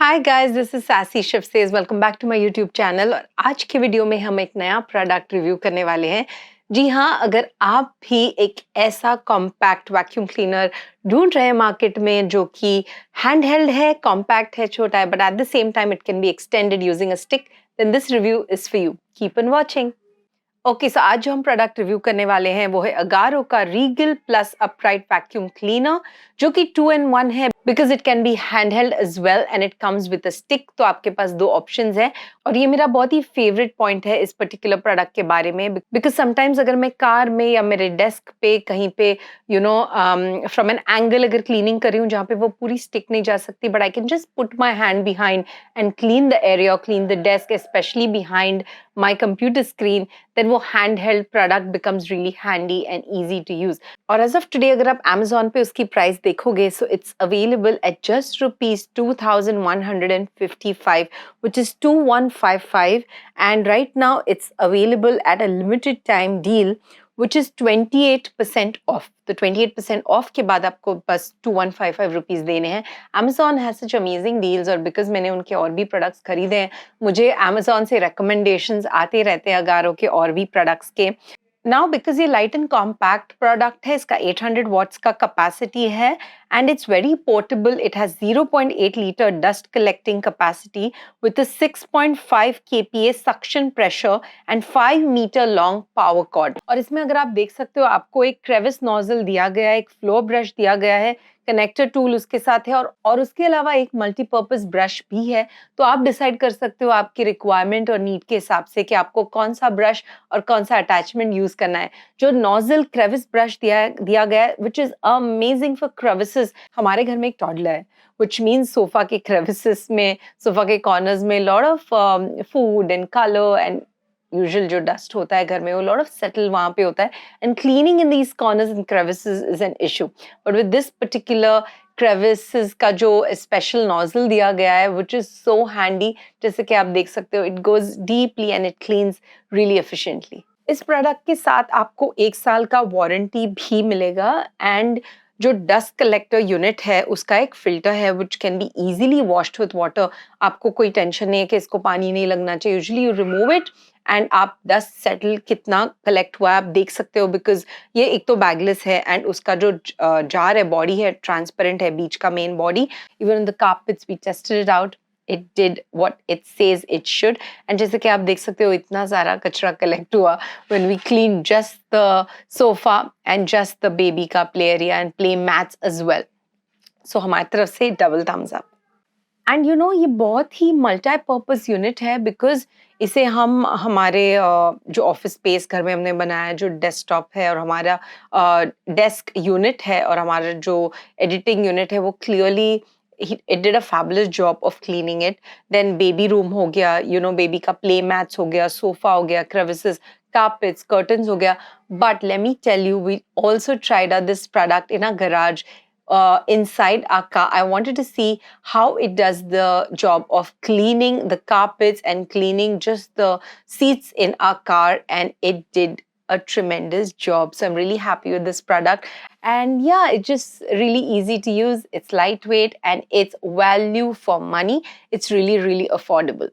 Hi guys, this is sassy Shiv says. Welcome back to my YouTube channel. और आज के video में हम एक नया प्रोडक्ट रिव्यू करने वाले हैं। जी हाँ, अगर आप भी एक ऐसा कॉम्पैक्ट वैक्यूम क्लीनर ढूंढ रहे हैं मार्केट में जो कि हैंड हेल्ड है, कॉम्पैक्ट है, छोटा है, but at the same time it can be extended using a stick, then this review is for you. Keep on watching. Okay, so आज जो हम प्रोडक्ट रिव्यू करने वाले हैं वो है अगारो का Regal Plus upright vacuum cleaner, जो कि 2 in 1 है because it can be hand held as well and it comes with a stick. तो आपके पास दो ऑप्शंस है और ये मेरा बहुत ही फेवरेट पॉइंट है इस पर्टिकुलर प्रोडक्ट के बारे में, बिकॉज समटाइम्स अगर मैं कार में या मेरे डेस्क पे कहीं पे फ्रॉम एन एंगल अगर क्लीनिंग कर रही हूँ जहाँ पे वो पूरी स्टिक नहीं जा सकती, but I can just put my hand behind and clean the area, clean the desk, specially behind my computer screen, then वो handheld product becomes really handy and easy to use. और as of today अगर आप Amazon पे उसकी price देखोगे, so it's available at just rupees 2,155, which is 2,155, and right now it's available at a limited time deal which is 28% off. तो 28% of के बाद आपको बस 2,155 रुपीज देने हैं। Amazon has such amazing deals, और बिकॉज मैंने उनके और भी प्रोडक्ट्स खरीदे हैं, मुझे Amazon से recommendations आते रहते हैं अगारो के और भी प्रोडक्ट्स के। नाउ बिकॉज ये लाइट एंड कॉम्पैक्ट प्रोडक्ट है, इसका 800 वॉट्स का कैपेसिटी है and it's very portable. It has 0.8 litre dust collecting capacity with a 6.5 kPa suction pressure and 5 metre long power cord. और इसमें अगर आप देख सकते हो आपको एक क्रेविस नोजल दिया गया है, एक फ्लो ब्रश दिया गया है, कनेक्टर टूल उसके साथ है और उसके अलावा एक मल्टीपर्पज ब्रश भी है। तो आप डिसाइड कर सकते हो आपकी रिक्वायरमेंट और नीड के हिसाब से कि आपको कौन सा ब्रश और कौन सा अटैचमेंट यूज करना है। जो नोजल क्रेविस ब्रश दिया गया है which is amazing for crevices. हमारे घर में एक टॉडलर है, which means सोफा के crevices में, सोफा के कॉर्नर्स में lot of food and color and usual जो डस्ट होता है घर में वो लॉट ऑफ सेटल वहां पे होता है, and cleaning in these corners and crevices is an issue. But with this particular crevices का जो स्पेशल नोजल दिया गया है विच इज सो हैंडी, जैसे कि आप देख सकते हो it goes deeply and it cleans really efficiently. इस प्रोडक्ट के साथ आपको 1 साल का वारंटी भी मिलेगा, एंड जो डस्ट कलेक्टर यूनिट है उसका एक फिल्टर है which can be easily washed with water. आपको कोई टेंशन नहीं है कि इसको पानी नहीं लगना चाहिए। Usually you remove it and आप डस्ट सेटल कितना कलेक्ट हुआ है आप देख सकते हो, बिकॉज ये एक तो बैगलेस है एंड उसका जो जार है, बॉडी है, ट्रांसपेरेंट है, बीच का main body. Even the carpets we tested it out, it did what it says it should, and जैसे कि आप देख सकते हो इतना सारा कचरा कलेक्ट हुआ when we cleaned just the sofa and just the baby का play area and play mats as well. So हमारी तरफ से double thumbs up. And you know ये बहुत ही मल्टीपर्पज यूनिट है, बिकॉज इसे हम हमारे जो ऑफिस स्पेस घर में हमने बनाया है, जो डेस्कटॉप है और हमारा डेस्क यूनिट है और हमारा जो एडिटिंग यूनिट है, वो clearly it did a fabulous job of cleaning it. Then baby room हो गया, you know, baby का play mats हो गया, sofa हो गया, crevices, carpets, curtains हो गया. But let me tell you, we also tried out this product in our garage. Inside our car, I wanted to see how it does the job of cleaning the carpets and cleaning just the seats in our car, and it did a tremendous job. So I'm really happy with this product, and yeah, it's just really easy to use. It's lightweight and it's value for money. It's really affordable.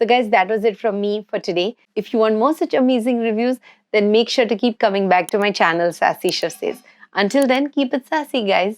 So guys, that was it from me for today. If you want more such amazing reviews, then make sure to keep coming back to my channel, Sassy Shiv Says. Until then, keep it sassy, guys.